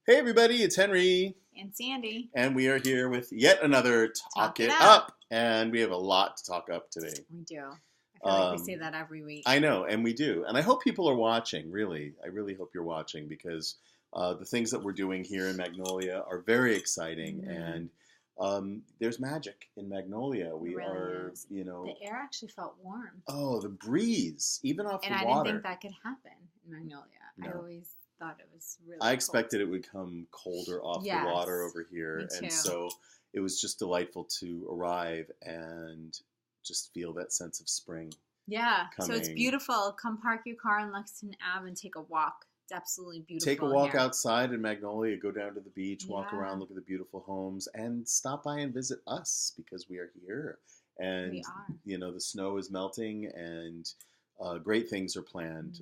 Hey everybody, it's Henry, And Sandy. and we are here with yet another Talk Talk It It Up, Up. and we have a lot to talk up today. We do. I feel like we say Um, that every week. I know, and we do, and I hope people are watching. Really, I really hope you're watching because the things that we're doing here in Magnolia are very exciting, Mhm. and there's magic in Magnolia. It We really are, is. you know, The air actually felt warm. oh, the breeze, even off And the I didn't water. think that could happen in Magnolia. I No. always thought it was really I cold. expected it would come colder off the Yes, water over here, me and too. so it was just delightful to arrive and just feel that sense of spring Yeah. So it's coming. beautiful. Come park your car on Lexington Ave and take a walk. It's absolutely beautiful. Take a walk here. outside in Magnolia, go down to the beach, walk Yeah. around, look at the beautiful homes, and stop by and visit us because we are here. And We are. you know the snow is melting, and great things are planned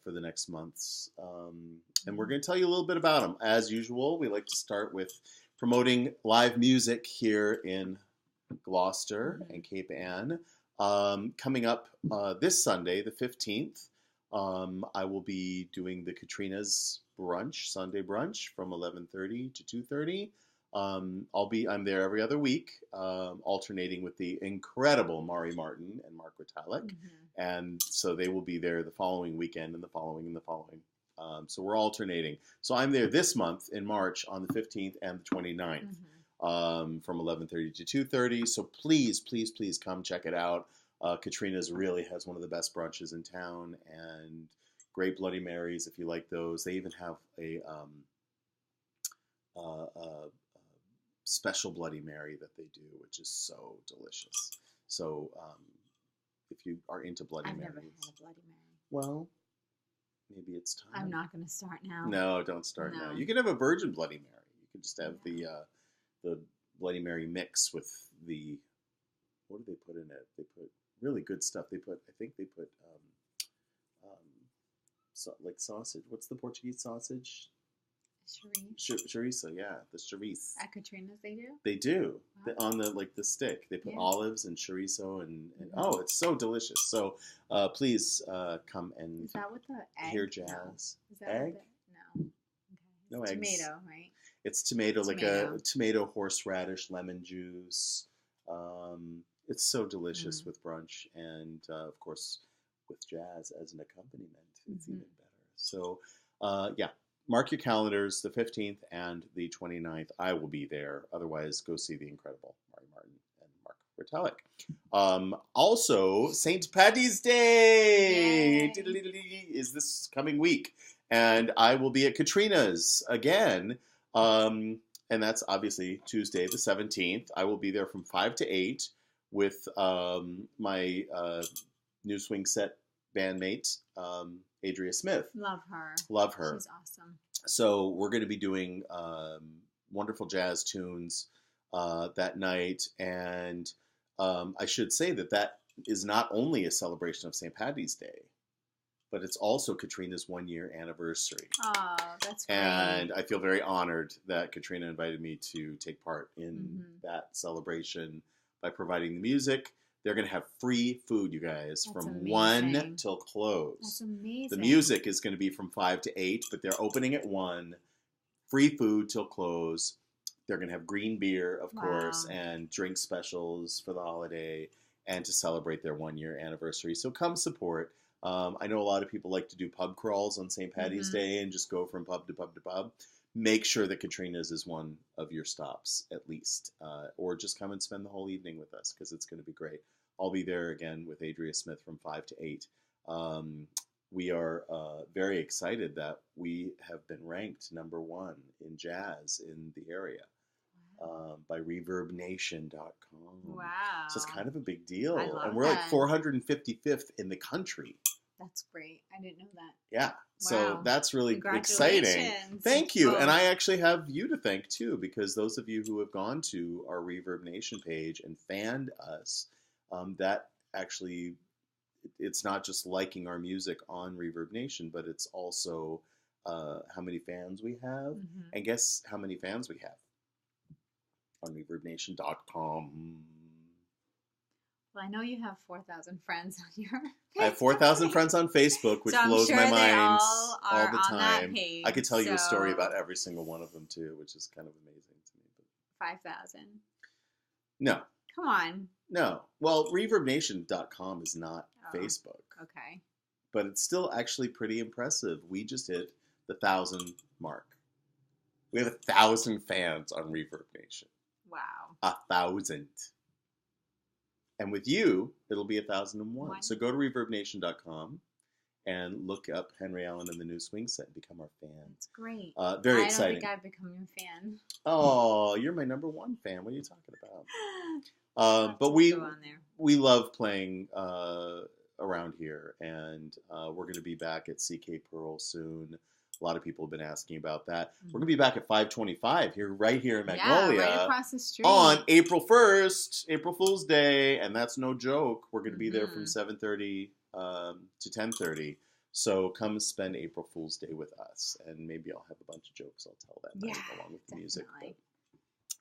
for the next months. And we're going to tell you a little bit about them. As usual, we like to start with promoting live music here in Gloucester and Cape Ann. Coming up this Sunday, the 15th, I will be doing the Katrina's brunch, Sunday brunch from 11:30 to 2:30. I'm there every other week, alternating with the incredible Mari Martin and Mark Vitalik, and so they will be there the following weekend and the following and the following. So we're alternating. So I'm there this month in March on the 15th and the 29th. From 11:30 to 2:30. So please, please, please come check it out. Katrina's really has one of the best brunches in town, and great Bloody Marys if you like those. They even have a special Bloody Mary that they do, which is so delicious. So if you are into Bloody I've Marys, never had a Bloody Mary. well, maybe it's time. I'm not going to start now. No, don't start No. now. You can have a virgin Bloody Mary. You can just have the Bloody Mary mix with the, what do they put in it? They put really good stuff. I think they put like sausage. What's the Portuguese sausage? Chorizo, yeah, the chorizo. At Katrina's they do? They do. Wow. On the stick. They put olives and chorizo and oh, it's so delicious. So please come and Is that with the egg? hear jazz. No. Is that egg? No. Okay. No It's eggs. tomato, right? It's tomato, like a tomato, horseradish, lemon juice. It's so delicious with brunch, and of course, with jazz as an accompaniment, it's even better. So, yeah, mark your calendars, the 15th and the 29th. I will be there. Otherwise, go see the incredible Mari Martin and Mark Vitalik. Also, St. Paddy's Day is this coming week, and I will be at Katrina's again. And that's obviously Tuesday, the 17th. I will be there from 5 to 8 with my New Swing Set bandmate, Adria Smith. Love her. Love her. She's awesome. So we're going to be doing wonderful jazz tunes that night. And I should say that is not only a celebration of St. Paddy's Day, but it's also Katrina's 1-year anniversary. Oh, that's great. And I feel very honored that Katrina invited me to take part in that celebration by providing the music. They're going to have free food, you guys, from 1 till close. That's amazing. The music is going to be from 5 to 8, but they're opening at 1. Free food till close. They're going to have green beer, of course, and drink specials for the holiday and to celebrate their 1-year anniversary. So come support. I know a lot of people like to do pub crawls on St. Paddy's Day and just go from pub to pub to pub. Make sure that Katrina's is one of your stops, at least. Or just come and spend the whole evening with us, because it's going to be great. I'll be there again with Adria Smith from 5 to 8. We are very excited that we have been ranked #1 in jazz in the area by ReverbNation.com. Wow. So it's kind of a big deal. I love and we're like 455th in the country. That's great. I didn't know that. Yeah. Wow. So that's really exciting. Thank you. And I actually have you to thank too, because those of you who have gone to our Reverb Nation page and fanned us, that actually, it's not just liking our music on Reverb Nation, but it's also how many fans we have. And guess how many fans we have on ReverbNation.com. Well, I know you have 4,000 friends on your I have 4,000 friends on Facebook, which So I'm blows sure my they mind all are the on that time. page, I could tell you a story so- about every single one of them too, which is kind of amazing to me. But 5,000. no, Come on. no. Well, ReverbNation.com is not Oh. Facebook, Okay. but it's still actually pretty impressive. We just hit the 1,000 mark. We have 1,000 fans on Reverb Nation. Wow. 1,000. And with you, it'll be 1,001. One. So go to ReverbNation.com and look up Henry Allen and the New Swing Set and become our fan. That's great. Very I exciting. don't think I've become your fan. Oh, you're my number one fan. What are you talking about? I'll have But to we go on there. love playing around here, and we're going to be back at CK Pearl soon. A lot of people have been asking about that. We're going to be back at 525 right here in Magnolia. Yeah, right across the street. On April 1st, April Fool's Day, and that's no joke. We're going to be there from 7:30 to 10:30. So come spend April Fool's Day with us, and maybe I'll have a bunch of jokes I'll tell that night along with the music. But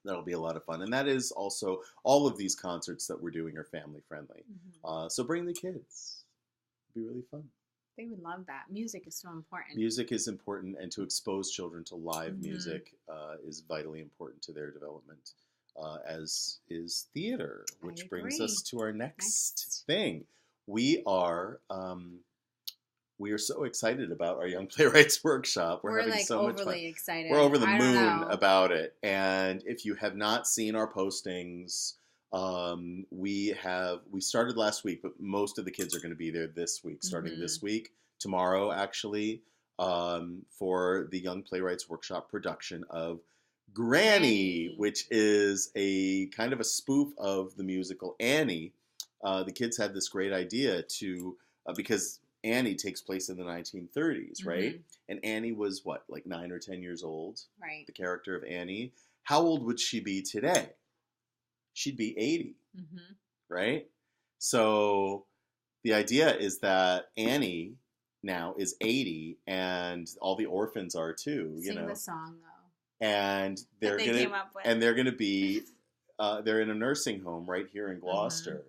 that'll be a lot of fun. And that is also, all of these concerts that we're doing are family friendly. So bring the kids. It'll be really fun. They would love that. Music is so important. Music is important, and to expose children to live music is vitally important to their development, as is theater, which brings us to our next thing. We are so excited about our Young Playwrights Workshop. We're having like so much fun. overly excited. We're over the I don't moon know. about it. And if you have not seen our postings, we started last week, but most of the kids are going to be there this week, starting this week, tomorrow actually, for the Young Playwrights Workshop production of Granny, which is a kind of a spoof of the musical Annie. The kids had this great idea to, because Annie takes place in the 1930s, right? And Annie was what, like 9 or 10 years old? Right. The character of Annie. How old would she be today? She'd be 80, right? So the idea is that Annie now is 80, and all the orphans are too. Sing the song though. And they're came up with. and they're gonna be they're in a nursing home right here in Gloucester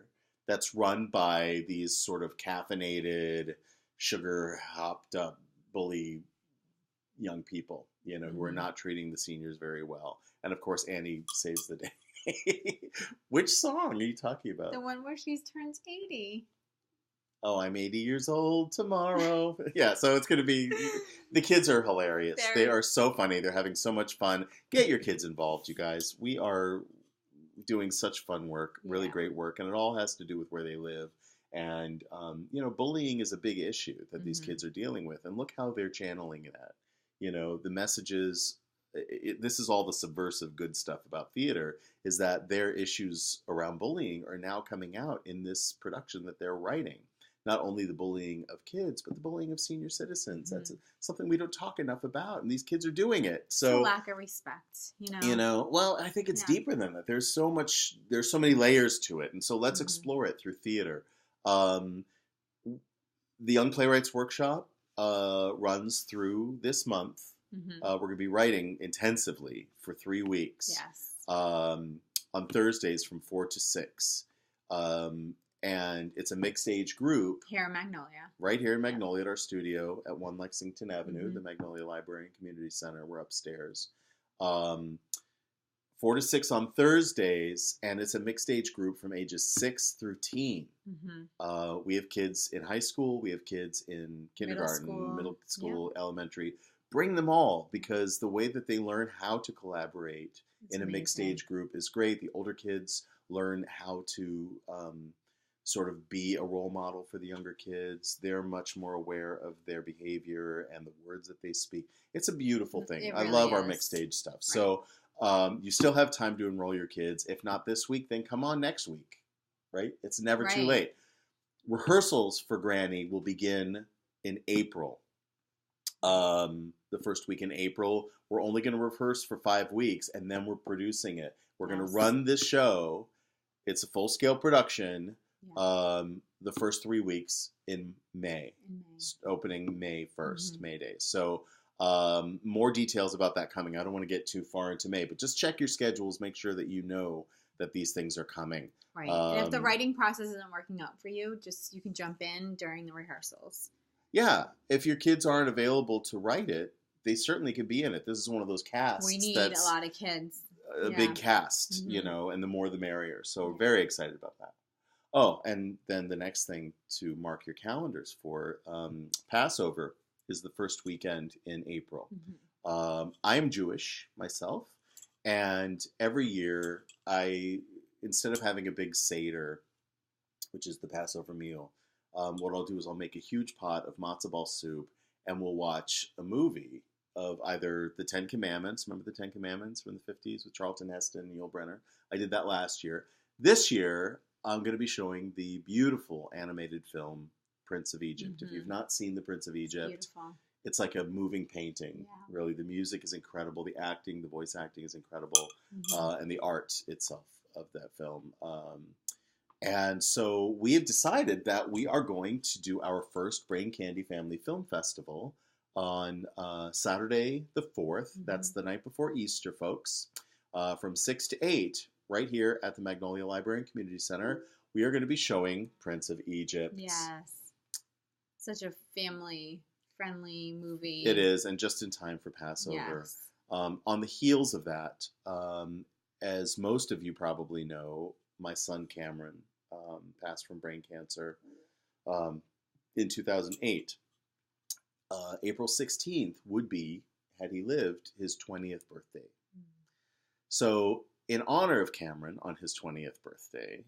that's run by these sort of caffeinated, sugar hopped up bully young people, who are not treating the seniors very well. And of course, Annie saves the day. Which song are you talking about? The one where she turns 80. Oh, I'm 80 years old tomorrow. Yeah, so it's going to be, the kids are hilarious. They are so funny. They're having so much fun. Get your kids involved, you guys. We are doing such fun work, really great work, and it all has to do with where they live. And, bullying is a big issue that these kids are dealing with. And look how they're channeling that. The messages, this is all the subversive good stuff about theater, is that their issues around bullying are now coming out in this production that they're writing. Not only the bullying of kids, but the bullying of senior citizens. That's something we don't talk enough about, and these kids are doing it. So it's a lack of respect, Well, I think it's deeper than that. There's so many layers to it, and so let's explore it through theater. The Young Playwrights Workshop runs through this month. We're going to be writing intensively for 3 weeks. Yes. On Thursdays from 4 to 6. And it's a mixed age group. Here in Magnolia. Right here in Magnolia at our studio at 1 Lexington Avenue, the Magnolia Library and Community Center. We're upstairs. 4 to 6 on Thursdays, and it's a mixed age group from ages 6 through teen. We have kids in high school. We have kids in kindergarten, middle school, elementary. Bring them all, because the way that they learn how to collaborate in a mixed age group is great. The older kids learn how to sort of be a role model for the younger kids. They're much more aware of their behavior and the words that they speak. It's a beautiful thing. I love our mixed age stuff. Right. So you still have time to enroll your kids. If not this week, then come on next week, right? It's never too late. Rehearsals for Granny will begin in April. The first week in April. We're only going to rehearse for 5 weeks, and then we're producing it. We're going to run this show. It's a full-scale production. The first 3 weeks in May. Opening May 1st, May Day. So more details about that coming. I don't want to get too far into May, but just check your schedules. Make sure that you know that these things are coming. Right. And if the writing process isn't working out for you, you can jump in during the rehearsals. Yeah. If your kids aren't available to write it, they certainly could be in it. This is one of those casts. We need a lot of kids. A big cast, and the more the merrier. So we're very excited about that. Oh, and then the next thing to mark your calendars for Passover is the first weekend in April. I'm Jewish myself, and every year instead of having a big Seder, which is the Passover meal, what I'll do is I'll make a huge pot of matzo ball soup, and we'll watch a movie of either the Ten Commandments. Remember the Ten Commandments from the 50s with Charlton Heston and Yul Brynner? I did that last year. This year, I'm going to be showing the beautiful animated film Prince of Egypt. If you've not seen the Prince of Egypt, it's like a moving painting. Yeah. Really, the music is incredible. The acting, the voice acting is incredible, and the art itself of that film. And so we have decided that we are going to do our first Brain Candy Family Film Festival on Saturday the 4th. That's the night before Easter, folks, from 6 to 8, right here at the Magnolia Library and Community Center. We are going to be showing Prince of Egypt. Yes. Such a family-friendly movie. It is, and just in time for Passover. Yes. On the heels of that, as most of you probably know, my son Cameron passed from brain cancer in 2008. April 16th would be, had he lived, his 20th birthday. So in honor of Cameron on his 20th birthday,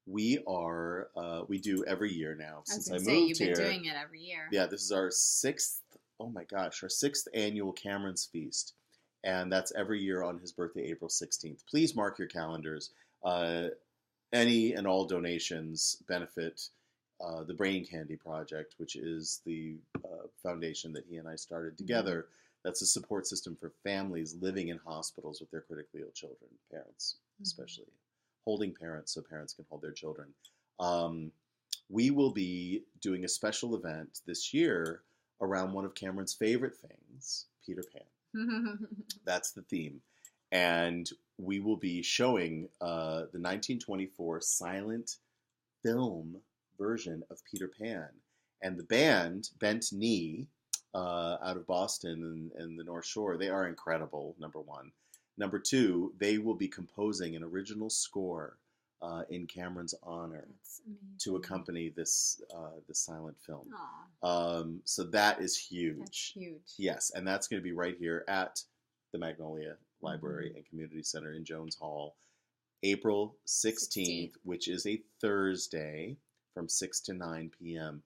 we do every year now since I moved here. You've been doing it every year. Yeah, this is our sixth annual Cameron's Feast. And that's every year on his birthday, April 16th. Please mark your calendars. Any and all donations benefit the Brain Candy Project, which is the foundation that he and I started together. That's a support system for families living in hospitals with their critically ill children, parents especially, holding parents so parents can hold their children. We will be doing a special event this year around one of Cameron's favorite things, Peter Pan. That's the theme. And we will be showing the 1924 silent film version of Peter Pan. And the band, Bent Knee, out of Boston and the North Shore, they are incredible, number one. Number two, they will be composing an original score in Cameron's honor to accompany this silent film. So that is huge. That's huge. Yes, and that's going to be right here at the Magnolia Library and Community Center in Jones Hall, April 16th, which is a Thursday from 6 to 9 p.m.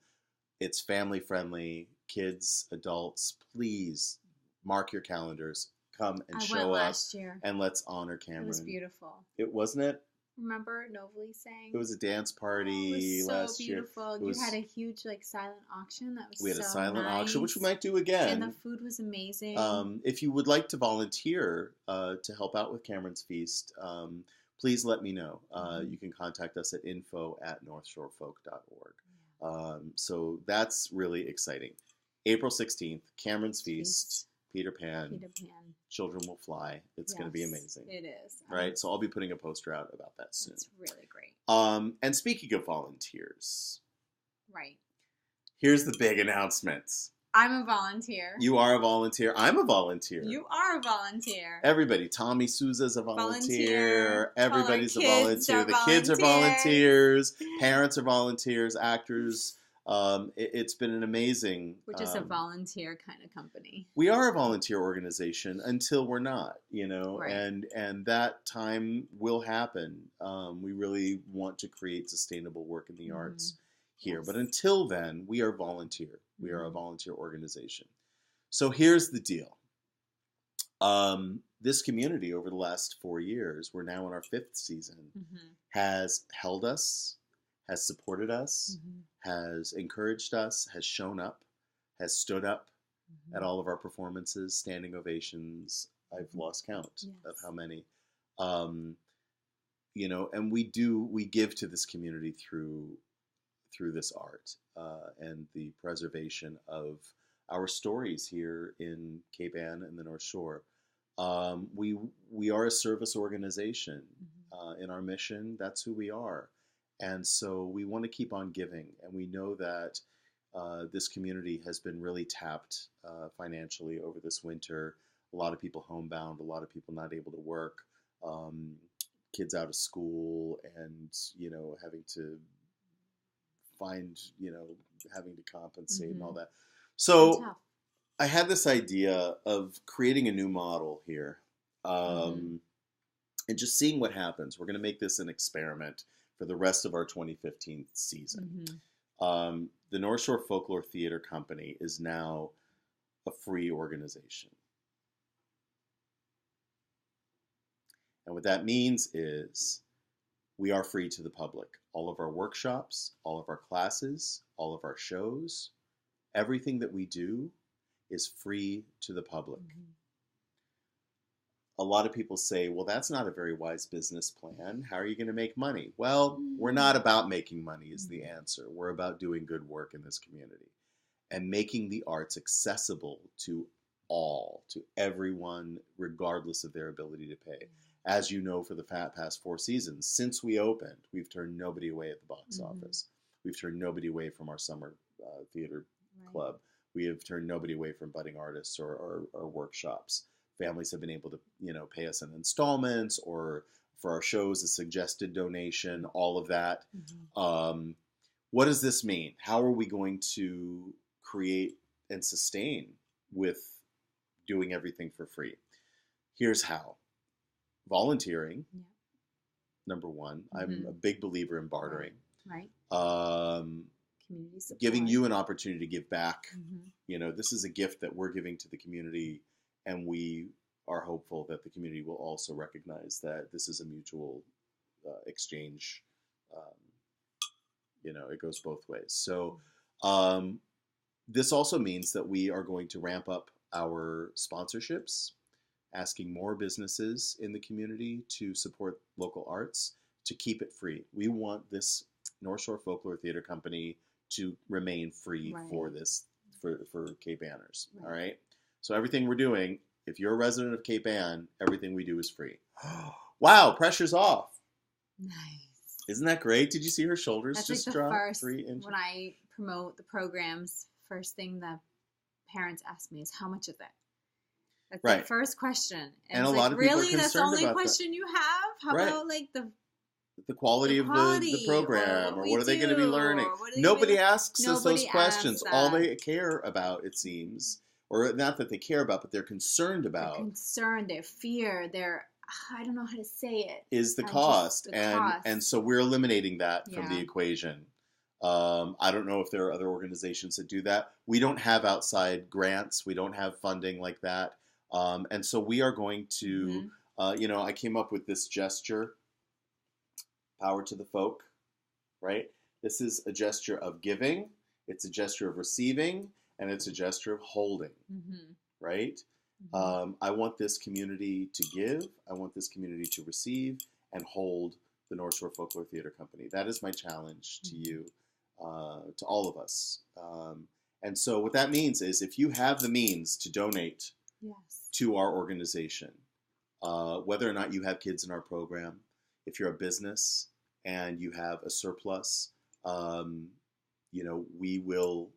It's family friendly, kids, adults. Please mark your calendars. Come and show up last year. And let's honor Cameron. It was beautiful. It wasn't it? Remember Novely sang? It was a dance party last year. It was so beautiful. You had a huge silent auction that was so nice. We had a silent auction, which we might do again. And the food was amazing. If you would like to volunteer to help out with Cameron's Feast, please let me know. You can contact us at info@northshorefolk.org. So that's really exciting. April 16th, Cameron's Feast, Peter Pan. Children Will Fly. It's going to be amazing. It is. Right? So I'll be putting a poster out about that soon. It's really great. And speaking of volunteers. Right. Here's the big announcement. I'm a volunteer. You are a volunteer. I'm a volunteer. You are a volunteer. Everybody. Tommy Souza's a volunteer. Everybody's a volunteer. The kids are volunteers. Parents are volunteers. Actors. It's been an amazing... We're just a volunteer kind of company. We are a volunteer organization until we're not, Right. and that time will happen. We really want to create sustainable work in the arts here. Yes. But until then, we are volunteer. We are a volunteer organization. So here's the deal. This community over the last 4 years, we're now in our 5th season, has held us, has supported us, has encouraged us, has shown up, has stood up at all of our performances, standing ovations. I've lost count of how many. And we give to this community through this art and the preservation of our stories here in Cape Ann and the North Shore. We are a service organization, in our mission. That's who we are. And so we want to keep on giving. And we know that this community has been really tapped financially over this winter. A lot of people homebound, a lot of people not able to work, kids out of school, and, having to find, having to compensate and all that. So I had this idea of creating a new model here, and just seeing what happens. We're going to make this an experiment for the rest of our 2015 season. The North Shore Folklore Theater Company is now a free organization. And what that means is we are free to the public. All of our workshops, all of our classes, all of our shows, everything that we do is free to the public. A lot of people say, well, that's not a very wise business plan. How are you going to make money? Well, we're not about making money is the answer. We're about doing good work in this community and making the arts accessible to all, to everyone, regardless of their ability to pay. As you know, for the past 4 seasons, since we opened, we've turned nobody away at the box office. We've turned nobody away from our summer theater club. We have turned nobody away from budding artists or workshops. Families have been able to, pay us in installments, or for our shows, a suggested donation, all of that. What does this mean? How are we going to create and sustain with doing everything for free? Here's how. Volunteering, number one. I'm a big believer in bartering. Community support. Giving you an opportunity to give back. This is a gift that we're giving to the community, and we are hopeful that the community will also recognize that this is a mutual exchange. It goes both ways. So this also means that we are going to ramp up our sponsorships, asking more businesses in the community to support local arts, to keep it free. We want this North Shore Folklore Theater Company to remain free for this, for Cape Anners. All right. So everything we're doing, if you're a resident of Cape Ann, everything we do is free. Wow, pressure's off. Nice. Isn't that great? Did you see her shoulders That's just like the drop first, 3 inches? when I promote the programs, first thing the parents ask me is, how much is it? That's the first question. And a lot of people are really? That's the concerned only about question you have? How about like the quality of the program, or what are they going to be learning? Nobody asks us those questions. All they care about, it seems, or not that they care about, but they're concerned about. They're concerned, their fear, I don't know how to say it. Is the cost. And so we're eliminating that from the equation. I don't know if there are other organizations that do that. We don't have outside grants. We don't have funding like that. And so we are going to, I came up with this gesture, power to the folk, right? This is a gesture of giving, it's a gesture of receiving, and it's a gesture of holding, right? I want this community to give, I want this community to receive and hold the North Shore Folklore Theater Company. That is my challenge to you, to all of us. And so what that means is, if you have the means to donate to our organization, whether or not you have kids in our program, if you're a business and you have a surplus, we will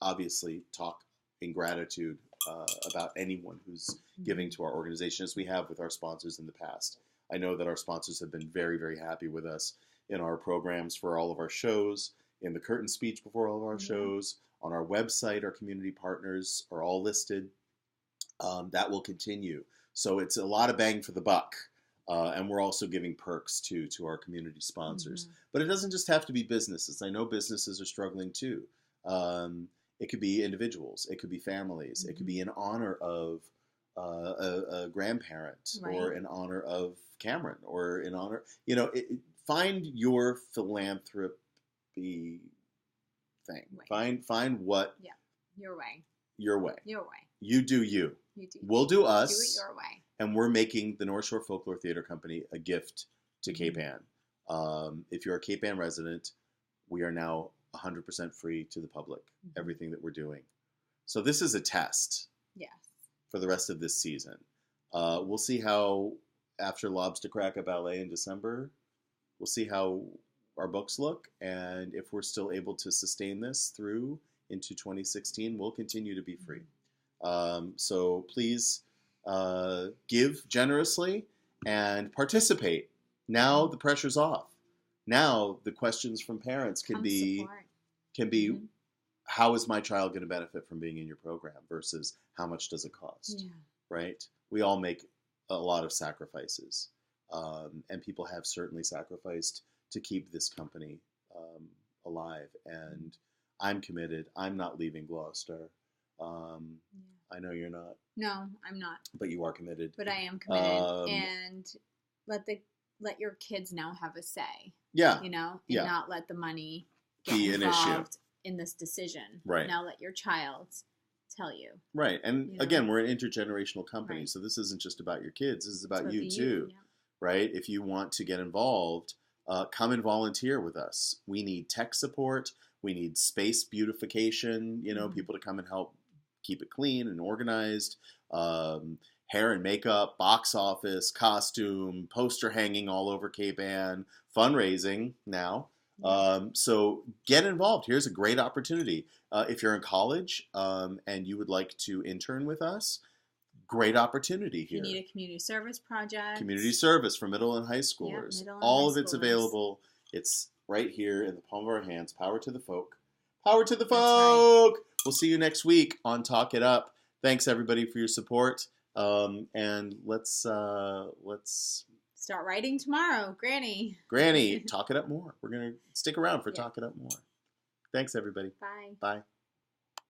obviously talk in gratitude about anyone who's giving to our organization, as we have with our sponsors in the past. I know that our sponsors have been very, very happy with us in our programs for all of our shows, in the curtain speech before all of our shows, on our website. Our community partners are all listed. That will continue. So it's a lot of bang for the buck. And we're also giving perks to our community sponsors. But it doesn't just have to be businesses. I know businesses are struggling too. It could be individuals. It could be families. It could be in honor of a grandparent, or in honor of Cameron, or in honor, find your philanthropy thing. Find what your way. You do you. We'll do us. Do it your way. And we're making the North Shore Folklore Theater Company a gift to Cape Ann. If you're a Cape Ann resident, we are now 100% free to the public, everything that we're doing. So this is a test for the rest of this season. We'll see how, after Lobster Cracker Ballet in December, we'll see how our books look, and if we're still able to sustain this through into 2016, we'll continue to be free. So please give generously and participate. Now the pressure's off. Now the questions from parents can be how is my child going to benefit from being in your program versus how much does it cost? Right? We all make a lot of sacrifices, and people have certainly sacrificed to keep this company alive. And I'm committed. I'm not leaving Gloucester. I know you're not. No, I'm not. But you are committed. But I am committed. And let your kids now have a say. Yeah. And not let the money be an issue in this decision. Right. Now let your child tell you. Right. And again, we're an intergenerational company, so this isn't just about your kids. This is about you too. Yeah. Right? If you want to get involved, come and volunteer with us. We need tech support. We need space beautification, people to come and help keep it clean and organized. Hair and makeup, box office, costume, poster hanging all over Cape Ann, fundraising now. So get involved. Here's a great opportunity. If you're in college and you would like to intern with us, great opportunity here. If you need a community service project. Community service for middle and high schoolers. All of it's available. It's right here in the palm of our hands. Power to the folk. Power to the folk! Right. We'll see you next week on Talk It Up. Thanks, everybody, for your support. And let's start writing tomorrow. Granny, Talk It Up more. We're going to stick around for Talk It Up more. Thanks, everybody. Bye. Bye.